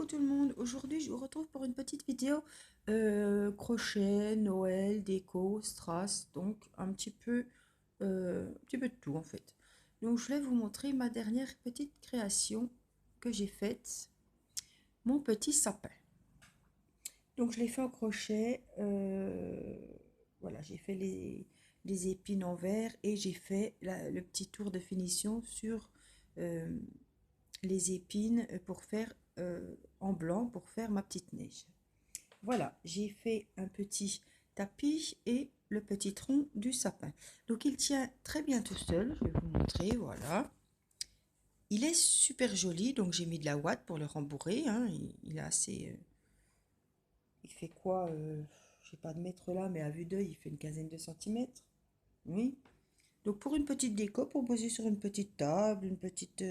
Coucou tout le monde, aujourd'hui je vous retrouve pour une petite vidéo crochet, Noël, déco, strass, donc un petit peu de tout en fait. Donc je voulais vous montrer ma dernière petite création que j'ai faite, mon petit sapin. Donc je l'ai fait en crochet, voilà, j'ai fait les épines en verre et j'ai fait le petit tour de finition sur euh, les épines pour faire en blanc pour faire ma petite neige. Voilà, j'ai fait un petit tapis et le petit tronc du sapin. Donc il tient très bien tout seul, je vais vous montrer, voilà. Il est super joli, donc j'ai mis de la ouate pour le rembourrer, hein. Il est assez... il fait quoi je sais pas de mètre là, mais à vue d'œil, il fait une quinzaine de centimètres. Oui. Donc pour une petite déco, pour poser sur une petite table, une petite...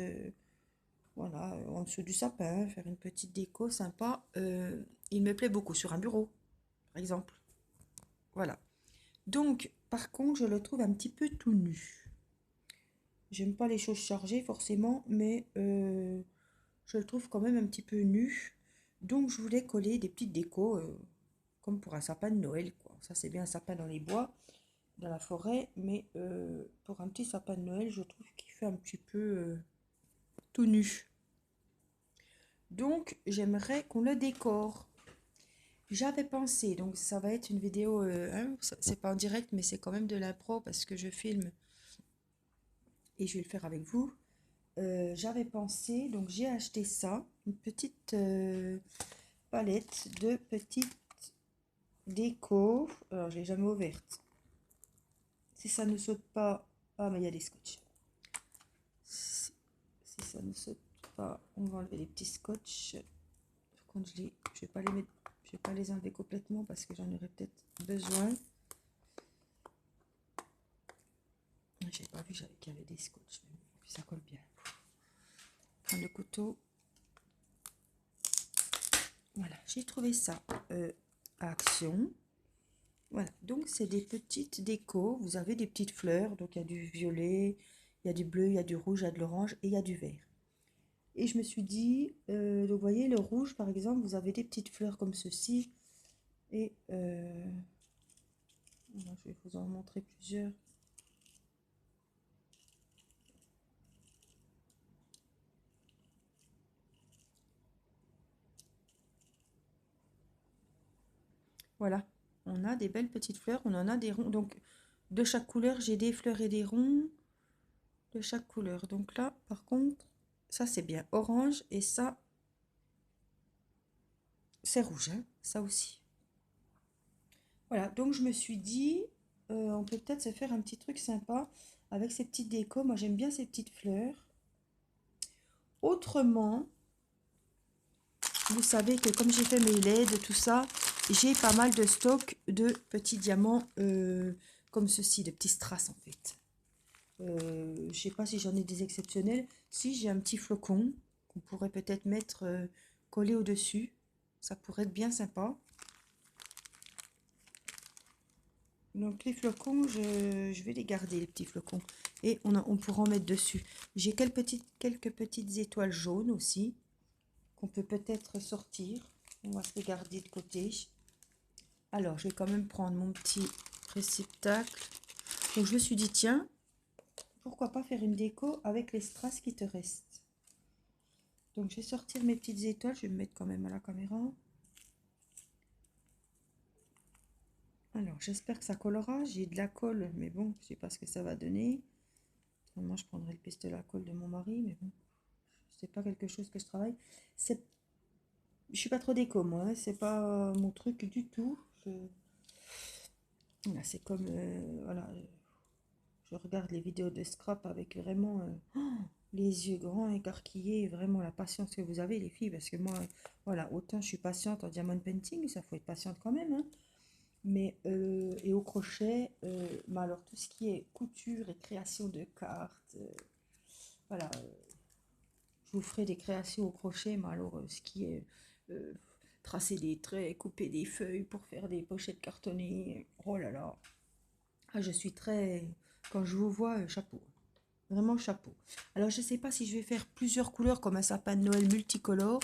voilà, en dessous du sapin, faire une petite déco sympa. Il me plaît beaucoup sur un bureau, par exemple. Voilà. Donc, par contre, je le trouve un petit peu tout nu. J'aime pas les choses chargées forcément, mais je le trouve quand même un petit peu nu. Donc, je voulais coller des petites décos, comme pour un sapin de Noël, quoi. Ça, c'est bien un sapin dans les bois, dans la forêt, mais pour un petit sapin de Noël, je trouve qu'il fait un petit peu tout nu. Donc, j'aimerais qu'on le décore. J'avais pensé, donc ça va être une vidéo, hein, c'est pas en direct, mais c'est quand même de l'impro parce que je filme et je vais le faire avec vous. J'avais pensé, donc j'ai acheté ça, une petite palette de petites déco. Alors, je l'ai jamais ouverte. Si ça ne saute pas, ah mais il y a des scotch. Si ça ne saute pas, on va enlever les petits scotch. Par contre, je vais pas les mettre, je vais pas les enlever complètement parce que j'en aurai peut-être besoin. J'ai pas vu qu'il y avait des scotch, mais puis ça colle bien. Prendre le couteau. Voilà, j'ai trouvé ça à Action. Voilà, donc c'est des petites décos. Vous avez des petites fleurs, donc il y a du violet, il y a du bleu, il y a du rouge, il y a de l'orange et il y a du vert. Et je me suis dit, donc vous voyez le rouge par exemple, vous avez des petites fleurs comme ceci. Et je vais vous en montrer plusieurs. Voilà, on a des belles petites fleurs, on en a des ronds. Donc de chaque couleur, j'ai des fleurs et des ronds de chaque couleur. Donc là, par contre, ça c'est bien orange et ça c'est rouge, hein, ça aussi. Voilà, donc je me suis dit, on peut peut-être se faire un petit truc sympa avec ces petites décos. Moi j'aime bien ces petites fleurs. Autrement, vous savez que comme j'ai fait mes LED, tout ça, j'ai pas mal de stock de petits diamants comme ceci, de petits strass en fait. Je sais pas si j'en ai des exceptionnels. Si j'ai un petit flocon qu'on pourrait peut-être mettre collé au-dessus, ça pourrait être bien sympa. Donc les flocons, je vais les garder, les petits flocons. Et on pourra en mettre dessus. J'ai quelques petites étoiles jaunes aussi, qu'on peut peut-être sortir. On va se les garder de côté. Alors, je vais quand même prendre mon petit réceptacle. Donc je me suis dit, tiens, pourquoi pas faire une déco avec les strass qui te restent. Donc je vais sortir mes petites étoiles, je vais me mettre quand même à la caméra. Alors j'espère que ça collera, j'ai de la colle, mais bon, je sais pas ce que ça va donner. Moi je prendrai le pistolet à colle de mon mari, mais bon, c'est pas quelque chose que je travaille. Je suis pas trop déco moi, hein, c'est pas mon truc du tout. Voilà, c'est comme, voilà, je regarde les vidéos de scrap avec vraiment les yeux grands, écarquillés, vraiment la patience que vous avez les filles, parce que moi, voilà, autant je suis patiente en diamond painting, ça faut être patiente quand même, hein. Mais, et au crochet, mais alors tout ce qui est couture et création de cartes, voilà, je vous ferai des créations au crochet, mais alors ce qui est euh, tracer des traits, couper des feuilles pour faire des pochettes cartonnées, oh là là, ah, je suis très, quand je vous vois, chapeau. Vraiment chapeau. Alors, je ne sais pas si je vais faire plusieurs couleurs comme un sapin de Noël multicolore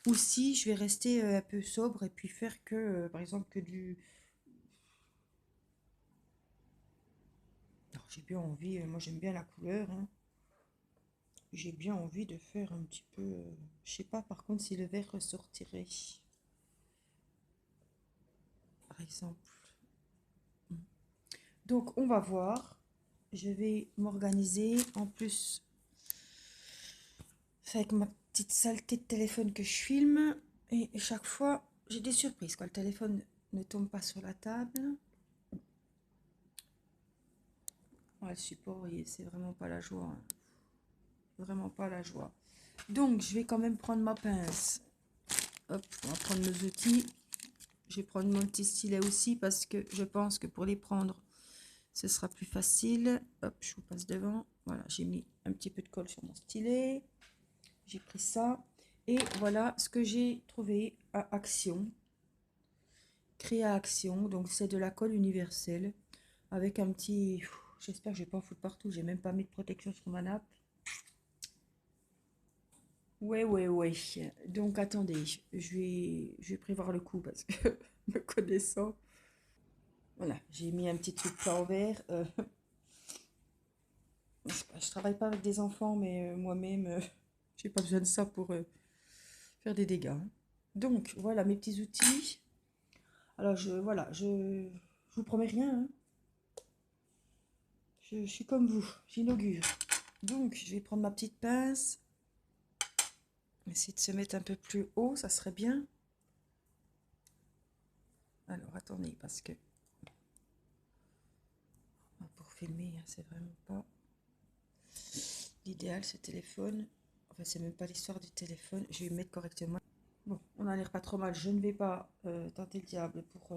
ou si je vais rester un peu sobre et puis faire que, par exemple, que du... Alors, j'ai bien envie, moi j'aime bien la couleur, hein. J'ai bien envie de faire un petit peu... je sais pas par contre si le vert ressortirait, par exemple. Donc, on va voir. Je vais m'organiser. En plus, c'est avec ma petite saleté de téléphone que je filme. Et chaque fois, j'ai des surprises quand le téléphone ne tombe pas sur la table. Ouais, le support, c'est vraiment pas la joie, hein. Vraiment pas la joie. Donc, je vais quand même prendre ma pince. Hop, on va prendre nos outils. Je vais prendre mon petit stylet aussi parce que je pense que pour les prendre, ce sera plus facile. Hop, je vous passe devant. Voilà, j'ai mis un petit peu de colle sur mon stylet. J'ai pris ça. Et voilà ce que j'ai trouvé à Action. Créa Action. Donc, c'est de la colle universelle. Avec un petit... J'espère que je vais pas en foutre partout. J'ai même pas mis de protection sur ma nappe. Ouais, ouais, ouais. Donc, attendez. Je vais prévoir le coup parce que me connaissant... Voilà, j'ai mis un petit truc plat en verre. Je travaille pas avec des enfants, mais moi-même, j'ai pas besoin de ça pour faire des dégâts, hein. Donc, voilà mes petits outils. Alors, voilà, je vous promets rien, hein. Je suis comme vous, j'inaugure. Donc, je vais prendre ma petite pince. Essayer de se mettre un peu plus haut, ça serait bien. Alors, attendez, parce que pour filmer, hein, c'est vraiment pas l'idéal, ce téléphone. Enfin, c'est même pas l'histoire du téléphone. Je vais me mettre correctement. Bon, on a l'air pas trop mal. Je ne vais pas tenter le diable pour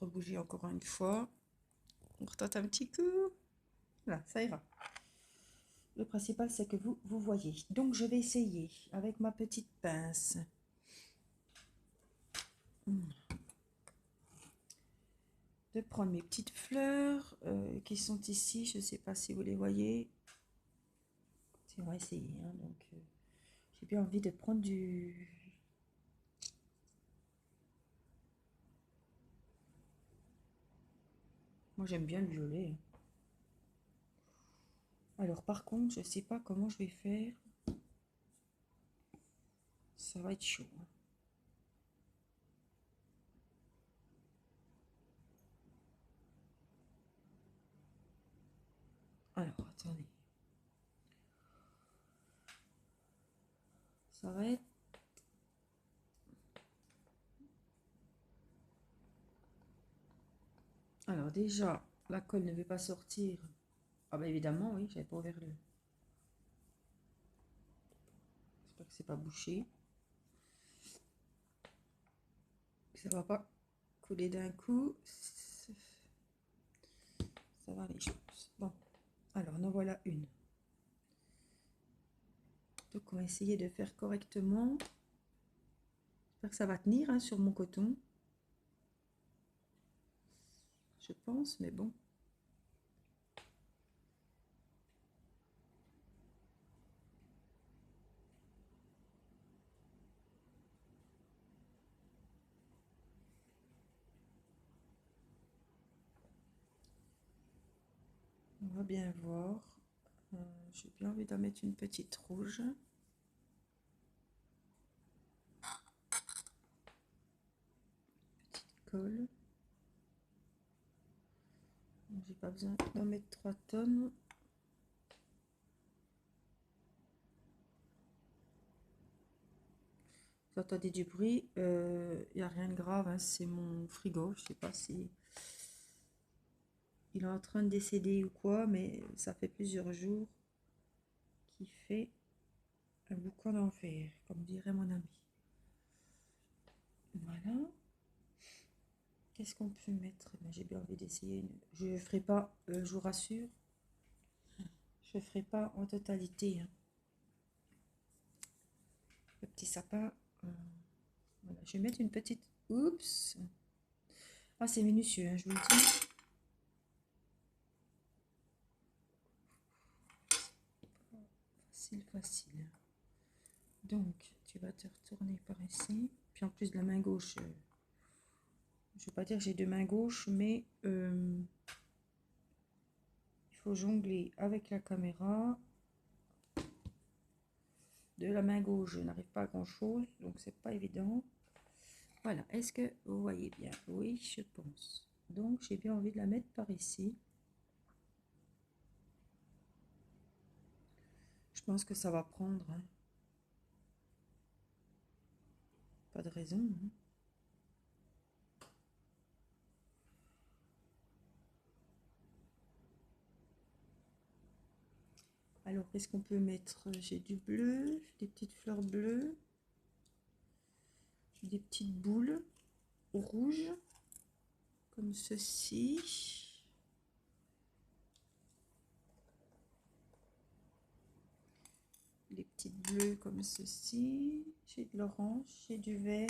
rebouger encore une fois. On retente un petit coup. Voilà, ça ira. Le principal, c'est que vous voyez. Donc, je vais essayer avec ma petite pince de prendre mes petites fleurs qui sont ici. Je ne sais pas si vous les voyez. On va essayer, hein. Donc, j'ai bien envie de prendre du... Moi, j'aime bien le violet, hein. Alors, par contre, je ne sais pas comment je vais faire. Ça va être chaud, hein. Alors, attendez. Ça va être... Alors, déjà, la colle ne veut pas sortir. Ah bah évidemment, oui, j'avais pas ouvert le... J'espère que c'est pas bouché. Ça va pas couler d'un coup. Ça va aller, je pense. Bon, alors, en voilà une. Donc, on va essayer de faire correctement. J'espère que ça va tenir, hein, sur mon coton. Je pense, mais bon. On va bien voir. J'ai bien envie d'en mettre une petite rouge. Petite colle. J'ai pas besoin d'en mettre 3 tonnes. Vous entendez du bruit, il n'y a rien de grave, hein, c'est mon frigo. Je sais pas si il est en train de décéder ou quoi, mais ça fait plusieurs jours qu'il fait un boucan d'enfer, comme dirait mon ami. Voilà. Qu'est-ce qu'on peut mettre? J'ai bien envie d'essayer. Je ne ferai pas, je vous rassure, je ne ferai pas en totalité, hein. Le petit sapin. Voilà. Je vais mettre une petite... Oups. Ah, c'est minutieux, hein, je vous le dis. facile, facile. Donc, tu vas te retourner par ici. Puis en plus de la main gauche, je ne veux pas dire que j'ai deux mains gauches, mais il faut jongler avec la caméra. De la main gauche, je n'arrive pas à grand chose, donc c'est pas évident. Voilà, est-ce que vous voyez bien? Oui, je pense. Donc j'ai bien envie de la mettre par ici. Je pense que ça va prendre, hein. Pas de raison, hein. Alors, qu'est-ce qu'on peut mettre? J'ai du bleu, des petites fleurs bleues, des petites boules rouges, comme ceci. Des petites bleues comme ceci. J'ai de l'orange, j'ai du vert.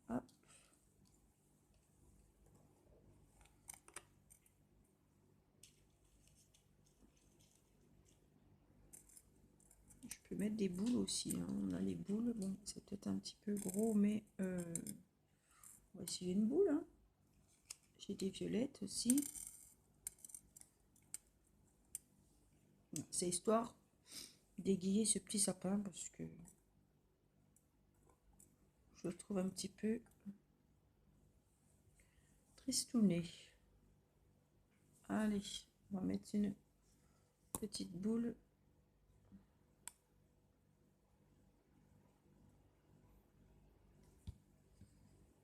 Hop. Je peux mettre des boules aussi, hein. On a les boules, bon, c'est peut-être un petit peu gros, mais on va essayer une boule, hein. J'ai des violettes aussi. C'est histoire d'aiguiller ce petit sapin parce que je le trouve un petit peu tristouné. Allez, on va mettre une petite boule.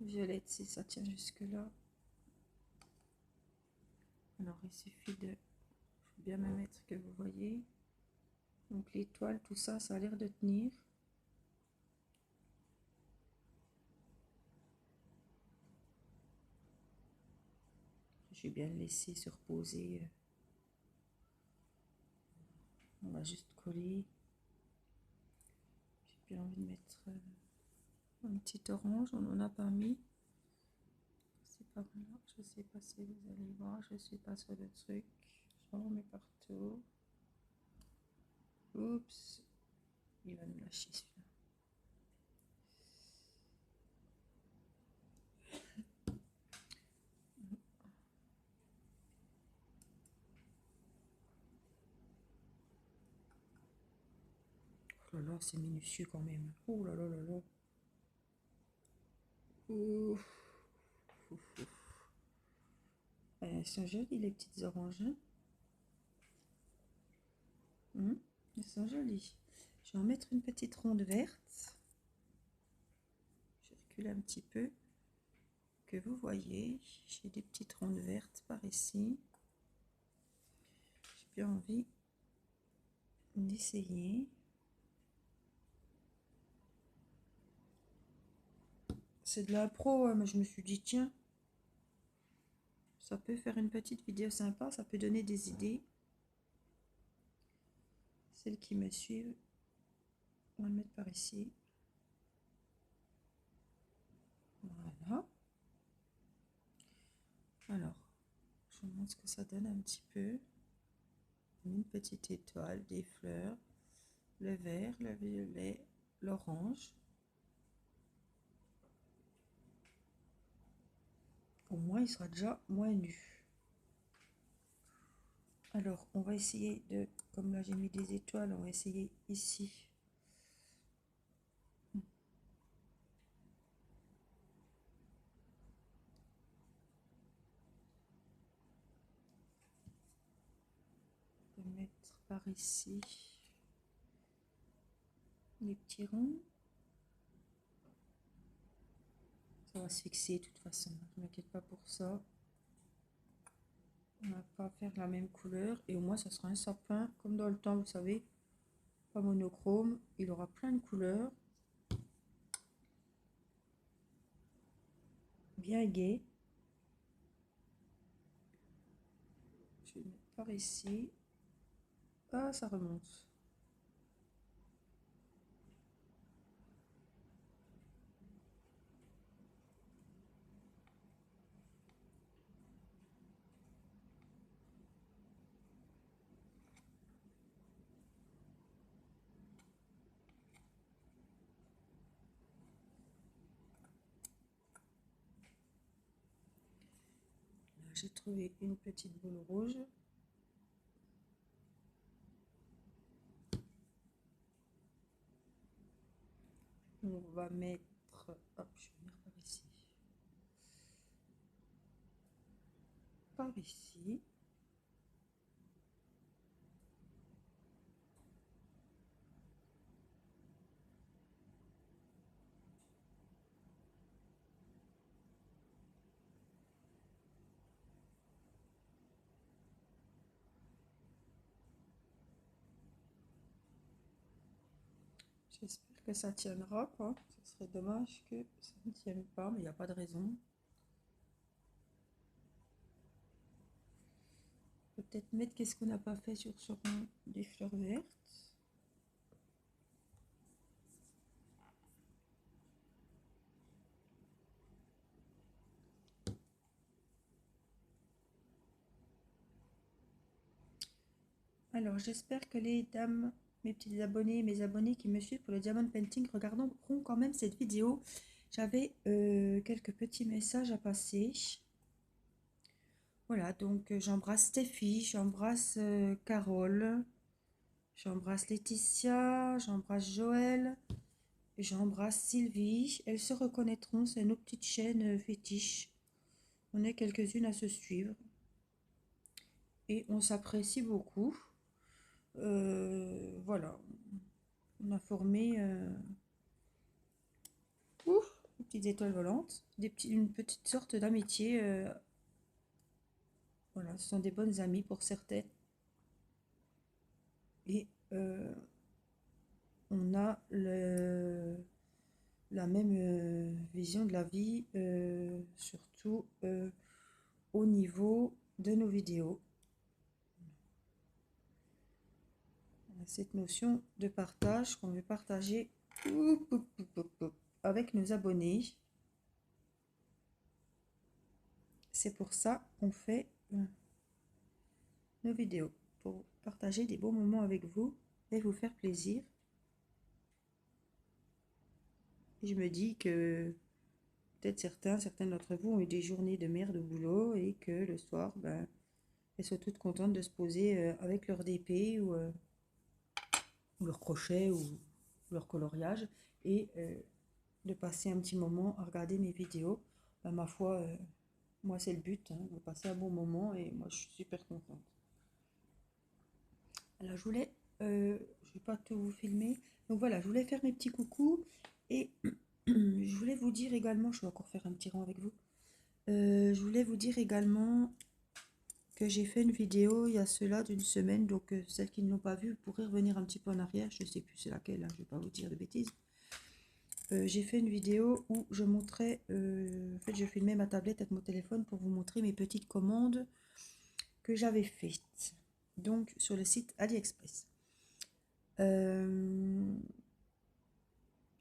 Violette, si ça tient jusque là. Alors il suffit de bien me mettre que vous voyez. Donc l'étoile, tout ça, ça a l'air de tenir. Je vais bien le laisser se reposer. On va juste coller. J'ai bien envie de mettre un petit orange, on en a pas mis. C'est par là, je sais pas si vous allez voir, je suis pas sur le truc. J'en mets partout. Oups, il va me lâcher celui-là. Oh là là, c'est minutieux quand même. Oh là là là là. Ouf. Ouf, ouf. Elles sont jolies les petites oranges. Elles sont jolies. Je vais en mettre une petite ronde verte. Je recule un petit peu. Que vous voyez, j'ai des petites rondes vertes par ici. J'ai bien envie d'essayer. C'est de la pro, mais je me suis dit, tiens, ça peut faire une petite vidéo sympa, ça peut donner des idées. Celles qui me suivent, on va le mettre par ici. Voilà. Alors, je vous montre ce que ça donne un petit peu. Une petite étoile, des fleurs, le vert, le violet, l'orange. Au moins, il sera déjà moins nu. Alors, on va essayer de, comme là j'ai mis des étoiles, on va essayer ici. De mettre par ici les petits ronds. Ça va se fixer de toute façon, ne m'inquiète pas pour ça. On va pas faire la même couleur et au moins ça sera un sapin comme dans le temps, vous savez, pas monochrome, il aura plein de couleurs, bien gai. Je vais mettre par ici. Ah, ça remonte. j'ai trouvé une petite boule rouge. On va mettre, hop, je vais venir par ici. Par ici. J'espère que ça tiendra, quoi. Ce serait dommage que ça ne tienne pas, mais il n'y a pas de raison. Peut-être mettre qu'est-ce qu'on n'a pas fait sur des fleurs vertes. Alors, j'espère que les dames, mes petits abonnés, mes abonnés qui me suivent pour le Diamond Painting regarderont quand même cette vidéo. J'avais quelques petits messages à passer. Voilà, donc j'embrasse Stéphie, j'embrasse Carole, j'embrasse Laetitia, j'embrasse Joël, j'embrasse Sylvie. Elles se reconnaîtront, c'est nos petites chaînes fétiches. On est quelques-unes à se suivre. Et on s'apprécie beaucoup. Voilà, on a formé des petites étoiles volantes, une petite sorte d'amitié. Voilà, ce sont des bonnes amies pour certaines. Et on a la même vision de la vie, surtout au niveau de nos vidéos. On a cette notion de partage qu'on veut partager avec nos abonnés. C'est pour ça qu'on fait nos vidéos, pour partager des bons moments avec vous et vous faire plaisir. Et je me dis que peut-être certains d'entre vous ont eu des journées de merde au boulot et que le soir, ben, elles sont toutes contentes de se poser avec leur DP ou leur crochet ou leur coloriage et de passer un petit moment à regarder mes vidéos. Ben, ma foi, moi c'est le but, hein, de passer un bon moment et moi je suis super contente. Alors je vais pas tout vous filmer, donc voilà, je voulais faire mes petits coucous et je voulais vous dire également, je vais encore faire un petit rang avec vous, je voulais vous dire également que j'ai fait une vidéo il y a cela d'une semaine, donc celles qui ne l'ont pas vue, vous pourrez revenir un petit peu en arrière, je ne sais plus c'est laquelle, hein, je ne vais pas vous dire de bêtises. J'ai fait une vidéo où je montrais, en fait je filmais ma tablette avec mon téléphone pour vous montrer mes petites commandes que j'avais faites, donc sur le site AliExpress.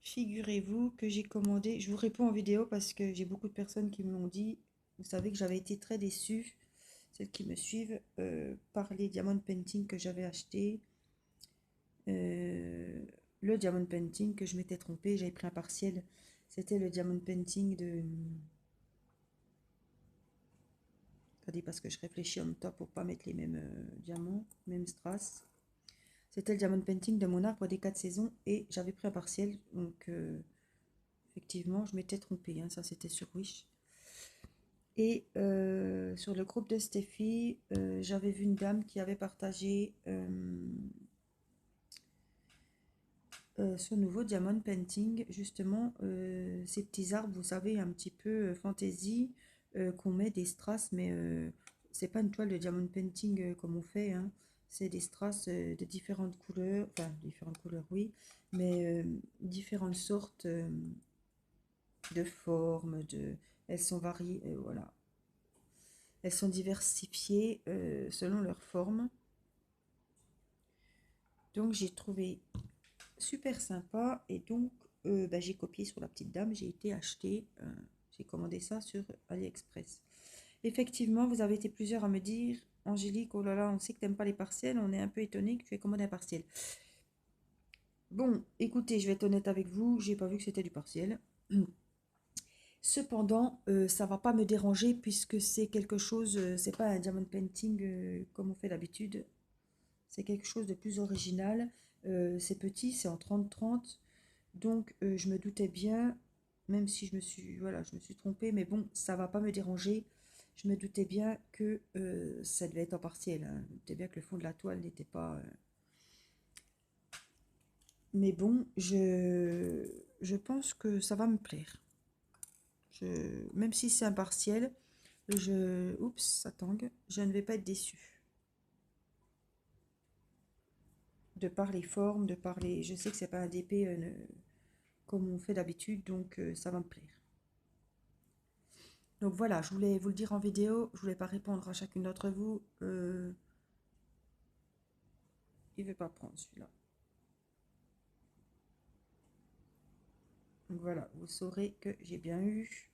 Figurez-vous que j'ai commandé, je vous réponds en vidéo parce que j'ai beaucoup de personnes qui me l'ont dit, vous savez que j'avais été très déçue, celles qui me suivent, par les diamond painting que j'avais acheté. Le diamond painting que je m'étais trompée, j'avais pris un partiel, c'était le diamond painting de... Attendez, parce que je réfléchis en même temps pour pas mettre les mêmes diamants, même strass. C'était le diamond painting de mon arbre des 4 saisons et j'avais pris un partiel, donc effectivement je m'étais trompée, hein, ça c'était sur Wish. Et sur le groupe de Stéphie, j'avais vu une dame qui avait partagé son nouveau diamond painting, justement ces petits arbres, vous savez, un petit peu fantaisie, qu'on met des strass, mais c'est pas une toile de diamond painting comme on fait, hein. C'est des strass de différentes couleurs, enfin différentes couleurs oui, mais différentes sortes de formes, elles sont variées, voilà. Elles sont diversifiées selon leur forme. Donc j'ai trouvé super sympa et donc bah, j'ai copié sur la petite dame, j'ai été acheter, j'ai commandé ça sur AliExpress. Effectivement, vous avez été plusieurs à me dire, Angélique, oh là là, on sait que tu n'aimes pas les partiels, on est un peu étonné que tu aies commandé un partiel. Bon, écoutez, je vais être honnête avec vous, j'ai pas vu que c'était du partiel. Cependant, ça va pas me déranger puisque c'est quelque chose, c'est pas un diamond painting comme on fait d'habitude. C'est quelque chose de plus original. C'est petit, c'est en 30-30. Donc je me doutais bien, même si voilà, je me suis trompée, mais bon, ça va pas me déranger. Je me doutais bien que ça devait être en partiel, hein. Je me doutais bien que le fond de la toile n'était pas. Mais bon, je pense que ça va me plaire. Même si c'est un partiel, oups, ça tangue. Je ne vais pas être déçue. De par les formes, de par les. Je sais que c'est pas un DP comme on fait d'habitude, donc ça va me plaire. Donc voilà, je voulais vous le dire en vidéo, je voulais pas répondre à chacune d'entre vous. Il veut pas prendre celui-là. Donc voilà, vous saurez que j'ai bien eu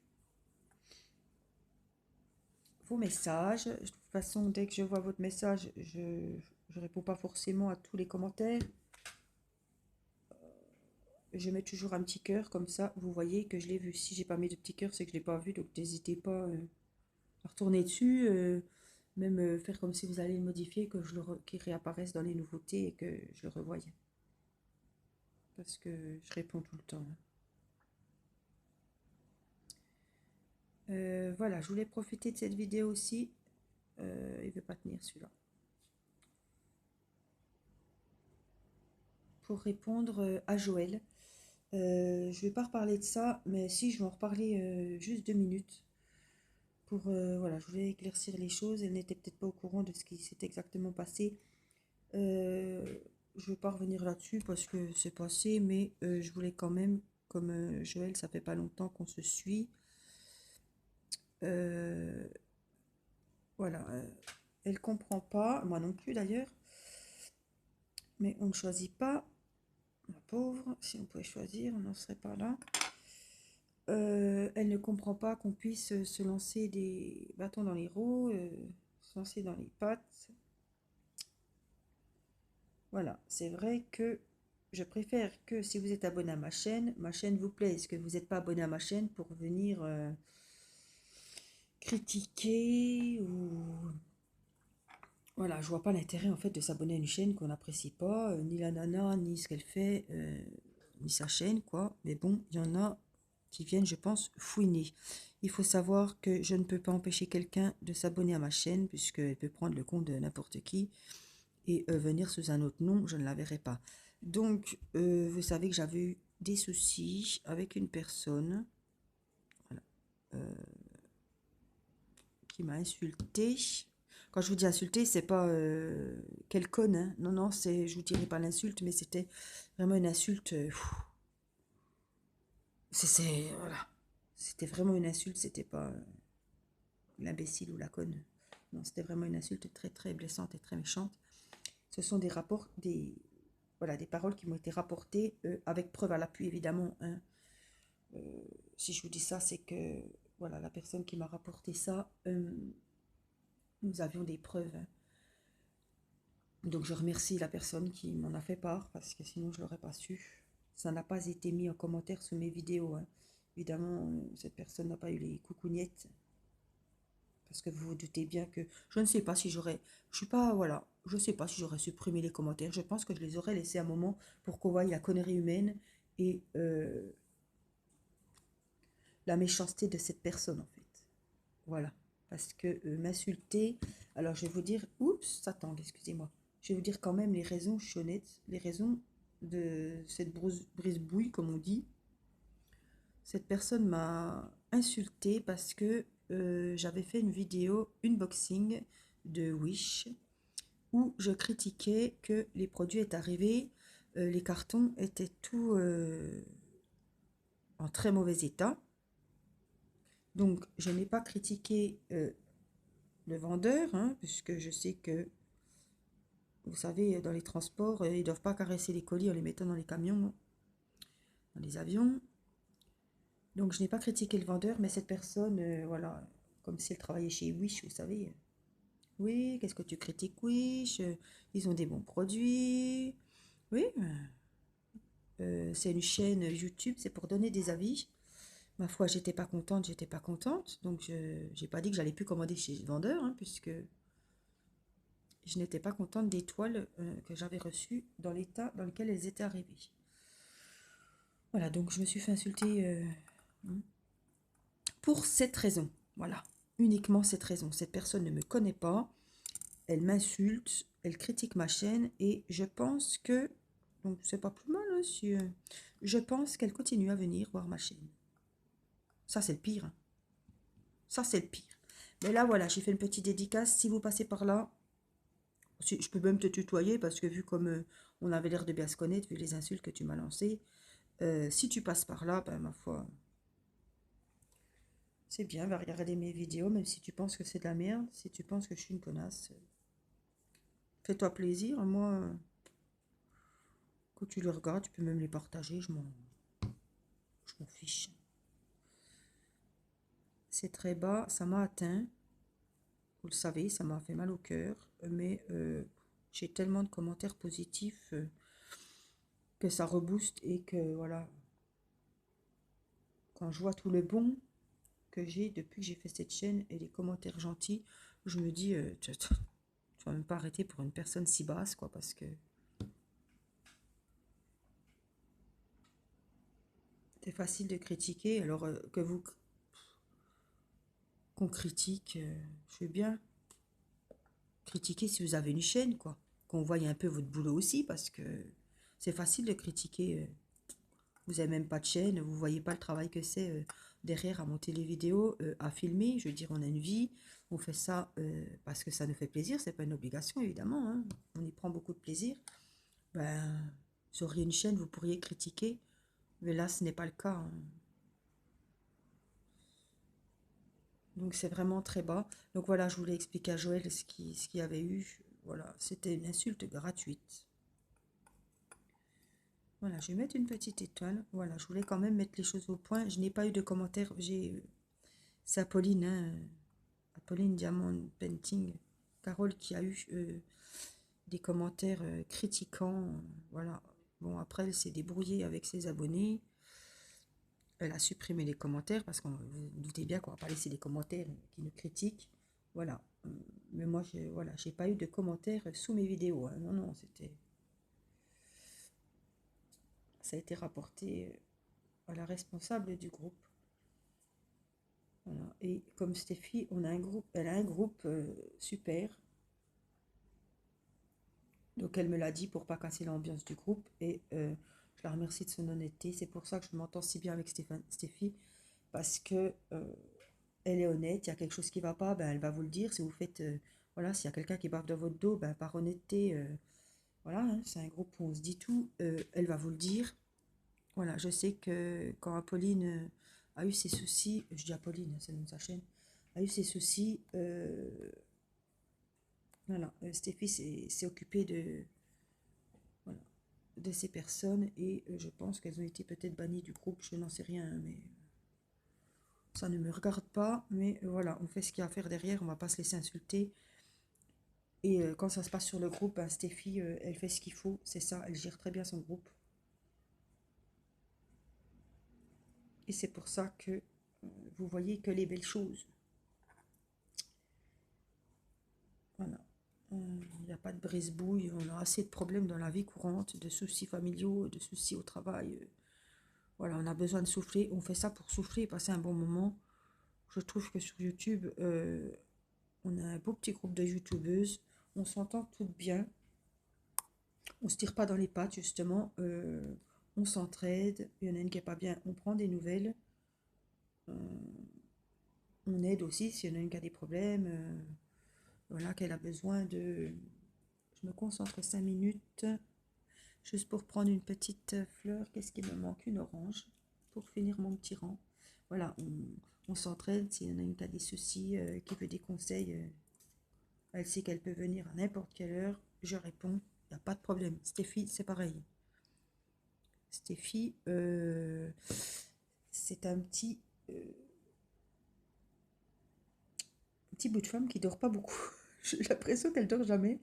vos messages. De toute façon, dès que je vois votre message, je réponds pas forcément à tous les commentaires. Je mets toujours un petit cœur, comme ça, vous voyez que je l'ai vu. Si j'ai pas mis de petit cœur, c'est que je l'ai pas vu, donc n'hésitez pas à retourner dessus. Même faire comme si vous allez le modifier, que qu'il réapparaisse dans les nouveautés et que je le revoie. Parce que je réponds tout le temps, hein. Voilà, je voulais profiter de cette vidéo aussi. Il ne veut pas tenir celui-là. Pour répondre à Joël. Je ne vais pas reparler de ça, mais si, je vais en reparler juste 2 minutes. Voilà, je voulais éclaircir les choses. Elle n'était peut-être pas au courant de ce qui s'est exactement passé. Je ne vais pas revenir là-dessus parce que c'est passé, mais je voulais quand même, comme Joël, ça fait pas longtemps qu'on se suit. Euh, voilà, elle comprend pas, moi non plus d'ailleurs, mais on ne choisit pas, la pauvre, si on pouvait choisir, on n'en serait pas là. Elle ne comprend pas qu'on puisse se lancer des bâtons dans les roues, se lancer dans les pattes. Voilà, c'est vrai que je préfère que si vous êtes abonné à ma chaîne vous plaise, que vous n'êtes pas abonné à ma chaîne pour venir critiquer ou... Voilà, je vois pas l'intérêt en fait de s'abonner à une chaîne qu'on n'apprécie pas, ni la nana, ni ce qu'elle fait, ni sa chaîne, quoi. Mais bon, il y en a qui viennent, je pense, fouiner. Il faut savoir que je ne peux pas empêcher quelqu'un de s'abonner à ma chaîne, puisqu'elle peut prendre le compte de n'importe qui et venir sous un autre nom, je ne la verrai pas. Donc, vous savez que j'avais eu des soucis avec une personne, voilà, qui m'a insulté. Quand je vous dis insulter, c'est pas quelle conne, hein. Non, non, je vous dirai pas l'insulte, mais c'était vraiment une insulte. Voilà. C'était vraiment une insulte, c'était pas l'imbécile ou la conne. Non, c'était vraiment une insulte très très blessante et très méchante. Ce sont des rapports, voilà, des paroles qui m'ont été rapportées avec preuve à l'appui, évidemment, hein. Si je vous dis ça, c'est que voilà, la personne qui m'a rapporté ça, nous avions des preuves, hein. Donc je remercie la personne qui m'en a fait part parce que sinon je l'aurais pas su. Ça n'a pas été mis en commentaire sous mes vidéos, hein. Évidemment, cette personne n'a pas eu les coucougnettes parce que vous vous doutez bien que je ne sais pas si j'aurais, je suis pas, voilà, je sais pas si j'aurais supprimé les commentaires. Je pense que je les aurais laissés un moment pour qu'on voie la connerie humaine et la méchanceté de cette personne en fait. Voilà, parce que m'insulter, alors je vais vous dire, oups, attends, excusez-moi. Je vais vous dire quand même les raisons, chonnettes, les raisons de cette brise-bouille, comme on dit. Cette personne m'a insulté parce que j'avais fait une vidéo unboxing de Wish où je critiquais que les produits étaient arrivés, les cartons étaient tout en très mauvais état. Donc je n'ai pas critiqué le vendeur, hein, puisque je sais que vous savez, dans les transports, ils ne doivent pas caresser les colis en les mettant dans les camions, dans les avions. Donc, je n'ai pas critiqué le vendeur, mais cette personne, voilà, comme si elle travaillait chez Wish, vous savez. Oui, qu'est-ce que tu critiques Wish? Ils ont des bons produits. Oui, c'est une chaîne YouTube, c'est pour donner des avis. Ma foi, j'étais pas contente, j'étais pas contente. Donc, je j'ai pas dit que j'allais plus commander chez le vendeur, hein, puisque je n'étais pas contente des toiles que j'avais reçues dans l'état dans lequel elles étaient arrivées. Voilà, donc je me suis fait insulter pour cette raison. Voilà, uniquement cette raison. Cette personne ne me connaît pas, elle m'insulte, elle critique ma chaîne et je pense que, donc c'est pas plus mal, hein, si, je pense qu'elle continue à venir voir ma chaîne. Ça, c'est le pire, hein. Ça, c'est le pire. Mais là, voilà, j'ai fait une petite dédicace. Si vous passez par là, je peux même te tutoyer parce que vu comme on avait l'air de bien se connaître, vu les insultes que tu m'as lancées, si tu passes par là, ben ma foi, c'est bien, va regarder mes vidéos, même si tu penses que c'est de la merde, si tu penses que je suis une connasse, fais-toi plaisir. Moi, quand tu les regardes, tu peux même les partager, je m'en fiche. C'est très bas, ça m'a atteint. Vous le savez, ça m'a fait mal au cœur, mais j'ai tellement de commentaires positifs que ça rebooste et que voilà, quand je vois tout le bon que j'ai depuis que j'ai fait cette chaîne et les commentaires gentils, je me dis, tu vas même pas arrêter pour une personne si basse, quoi, parce que c'est facile de critiquer, alors qu'on critique, je veux bien critiquer si vous avez une chaîne, quoi, qu'on voie un peu votre boulot aussi, parce que c'est facile de critiquer. Vous n'avez même pas de chaîne, vous ne voyez pas le travail que c'est derrière à monter les vidéos, à filmer. Je veux dire, on a une vie, on fait ça parce que ça nous fait plaisir, c'est pas une obligation évidemment, hein. On y prend beaucoup de plaisir. Ben, vous auriez une chaîne, vous pourriez critiquer, mais là ce n'est pas le cas, hein. Donc c'est vraiment très bas. Donc voilà, je voulais expliquer à Joël ce qu'il y avait eu. Voilà, c'était une insulte gratuite. Voilà, je vais mettre une petite étoile. Voilà, je voulais quand même mettre les choses au point. Je n'ai pas eu de commentaires. C'est Apolline, hein, Apolline Diamond Painting. Carole qui a eu des commentaires critiquants. Voilà. Bon, après, elle s'est débrouillée avec ses abonnés. Elle a supprimé les commentaires parce qu'on vous doutez bien qu'on va pas laisser des commentaires qui nous critiquent. Voilà. Mais moi, voilà, j'ai pas eu de commentaires sous mes vidéos, hein. Non, non, ça a été rapporté à la responsable du groupe. Voilà. Et comme Stéphie, on a un groupe, elle a un groupe super. Donc elle me l'a dit pour pas casser l'ambiance du groupe et je la remercie de son honnêteté. C'est pour ça que je m'entends si bien avec Stéphie parce que elle est honnête. Il y a quelque chose qui va pas, ben elle va vous le dire. Si vous faites, voilà, s'il y a quelqu'un qui barre dans votre dos, ben par honnêteté, voilà, hein, c'est un groupe où on se dit tout. Elle va vous le dire. Voilà, je sais que quand Apolline a eu ses soucis, je dis Apolline, c'est le nom de sa chaîne, a eu ses soucis. Voilà, Stéphie s'est occupée voilà, de ces personnes et je pense qu'elles ont été peut-être bannies du groupe, je n'en sais rien, mais ça ne me regarde pas. Mais voilà, on fait ce qu'il y a à faire derrière, on va pas se laisser insulter. Et quand ça se passe sur le groupe, ben, Stéphie, elle fait ce qu'il faut, c'est ça, elle gère très bien son groupe. Et c'est pour ça que vous voyez que les belles choses. Voilà. Il n'y a pas de brise-bouille, on a assez de problèmes dans la vie courante, de soucis familiaux, de soucis au travail. Voilà, on a besoin de souffler, on fait ça pour souffler et passer un bon moment. Je trouve que sur YouTube, on a un beau petit groupe de youtubeuses, on s'entend toutes bien, on se tire pas dans les pattes justement, on s'entraide, il y en a une qui est pas bien, on prend des nouvelles, on aide aussi s'il y en a une qui a des problèmes, voilà, qu'elle a besoin de... Je me concentre 5 minutes, juste pour prendre une petite fleur, qu'est-ce qui me manque? Une orange, pour finir mon petit rang. Voilà, on s'entraide, s'il y en a une qui a des soucis, qui veut des conseils, elle sait qu'elle peut venir à n'importe quelle heure, je réponds, il n'y a pas de problème. Stéphie, c'est pareil. Stéphie, c'est un petit bout de femme qui dort pas beaucoup. J'ai l'impression qu'elle dort jamais.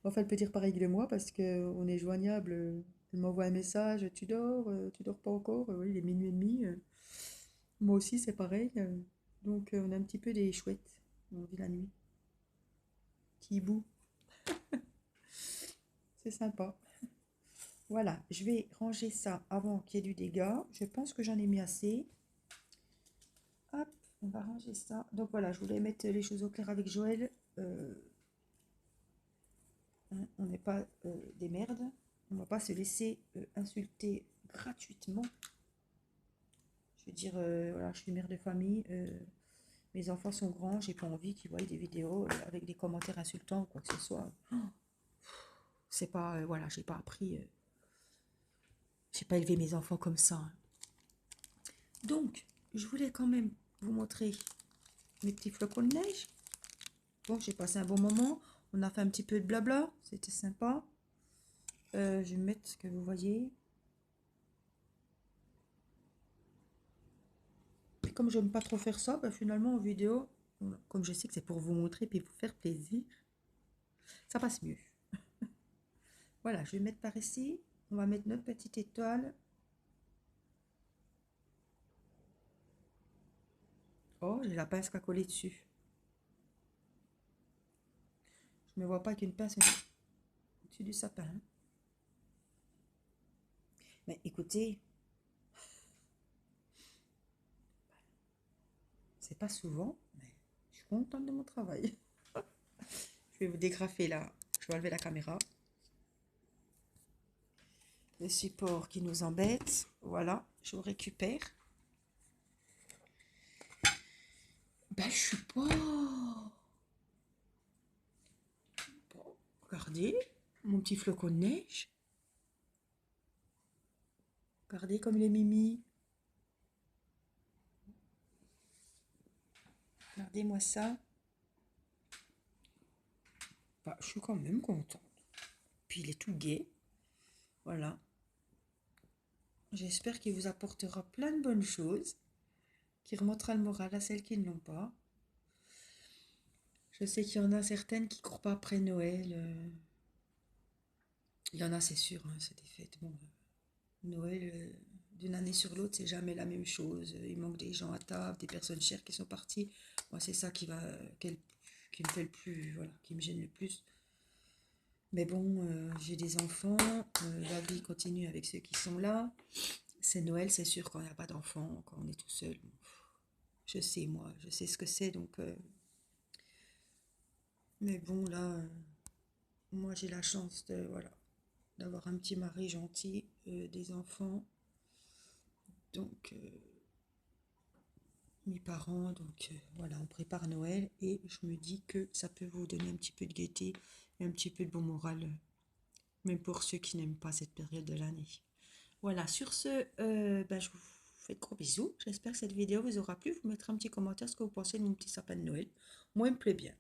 Enfin, elle peut dire pareil de moi parce qu'on est joignable. Elle m'envoie un message, tu dors pas encore? Oui, il est minuit et demi. Moi aussi, c'est pareil. Donc, on a un petit peu des chouettes. On vit la nuit. Qui bout. C'est sympa. Voilà, je vais ranger ça avant qu'il y ait du dégât. Je pense que j'en ai mis assez. Hop, on va ranger ça. Donc voilà, je voulais mettre les choses au clair avec Joël. Hein, on n'est pas des merdes. On ne va pas se laisser insulter gratuitement. Je veux dire, voilà, je suis mère de famille. Mes enfants sont grands. J'ai pas envie qu'ils voient des vidéos avec des commentaires insultants ou quoi que ce soit. C'est pas, voilà, j'ai pas élevé mes enfants comme ça, hein. Donc, je voulais quand même vous montrer mes petits flocons de neige. Bon, j'ai passé un bon moment. On a fait un petit peu de blabla. C'était sympa. Je vais mettre ce que vous voyez. Et comme j'aime pas trop faire ça, bah, finalement en vidéo, comme je sais que c'est pour vous montrer et vous faire plaisir, ça passe mieux. Voilà, je vais mettre par ici. On va mettre notre petite étoile. Oh, j'ai la pince qui a collé dessus. Je ne me vois pas qu'une pince au-dessus du sapin, hein. Mais écoutez, c'est pas souvent, mais je suis contente de mon travail. Je vais vous dégrafer là. Je vais enlever la caméra. Le support qui nous embête. Voilà, je vous récupère. Ben, je suis pas... Bon, regardez, mon petit flocon de neige. Regardez comme il est mimi. Regardez-moi ça. Bah, je suis quand même contente. Puis il est tout gai. Voilà. J'espère qu'il vous apportera plein de bonnes choses. Qui remontera le moral à celles qui ne l'ont pas. Je sais qu'il y en a certaines qui ne courent pas après Noël. Il y en a, c'est sûr, hein, c'est des fêtes. Bon, Noël, d'une année sur l'autre, c'est jamais la même chose. Il manque des gens à table, des personnes chères qui sont parties. Moi, c'est ça qui me fait le plus, voilà, qui me gêne le plus. Mais bon, j'ai des enfants, la vie continue avec ceux qui sont là. C'est Noël, c'est sûr, quand il n'y a pas d'enfants, quand on est tout seul. Bon, je sais, moi, je sais ce que c'est, donc... mais bon, là, moi, j'ai la chance de, voilà, d'avoir un petit mari gentil, des enfants, donc mes parents, donc voilà, on prépare Noël et je me dis que ça peut vous donner un petit peu de gaieté et un petit peu de bon moral, même pour ceux qui n'aiment pas cette période de l'année. Voilà, sur ce, ben, je vous fais de gros bisous. J'espère que cette vidéo vous aura plu. Vous mettrez un petit commentaire ce que vous pensez de mon petit sapin de Noël. Moi, il me plaît bien.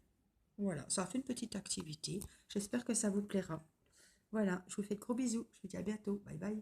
Voilà, ça a fait une petite activité. J'espère que ça vous plaira. Voilà, je vous fais de gros bisous. Je vous dis à bientôt. Bye bye.